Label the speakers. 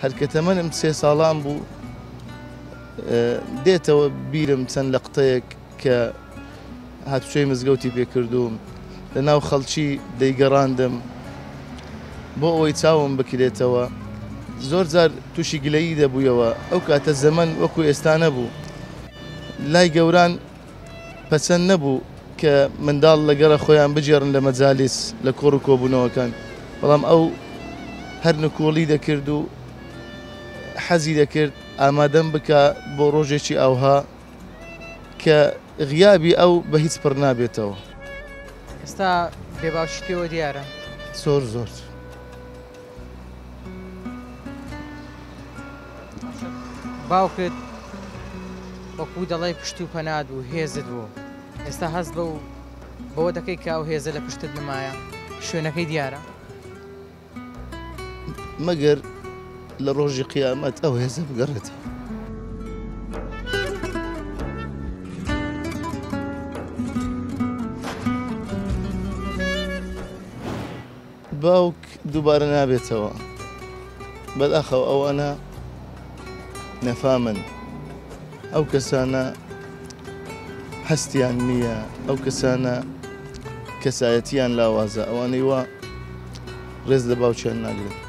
Speaker 1: هەرکە تەمەنم 3 ساڵان بوو دێتەوە بیرم چەند لەقتەیەک کە هاتوچۆی مزگەوتی پێکردووم لەناو خەڵکی دەیگەڕاندم بۆ ئەوەی چاوم بکرێتەوە. زۆر جار تووشی گلەیی دەبوویەوە، ئەو کاتە زەمەن وەکو ئێستا نەبوو، لای گەوران پەسەند نەبوو کە منداڵ لەگەڵە خۆیان بجێڕن لە مەجالیس لە کۆڕ و کۆبوونەوەکان، بەڵام ئەو هەر نکۆڵی دەکرد و حەزی دەکرد ئامادەم بکە بۆ ڕۆژێکی ئاوها کە غیابی ئەو بە هیچ پڕ نابێتەوە.
Speaker 2: ئێستا بێباوشی پێوە دیارە؟
Speaker 1: زۆر.
Speaker 2: باوکت وەکو دەڵێ پشت و پەناد بوو، هێزت بوو، ئێستا هەست بەوە دەکەی کە ئەو هێزە لە پشتت نمایە، شوێنەکەی دیارە؟
Speaker 1: مەگەر لە ڕۆژی قیامەت ئەو هێزە بگەڕێتەوە. باوک دووبارە نابێتەوە، بەداخەو ئەوانە نەفامن، ئەو کەسانە هەستیان نییە، ئەو کەسانە کەسایەتیان لاوازە، ئەوانەی وا ڕێز لە باوکیان ناگرێت.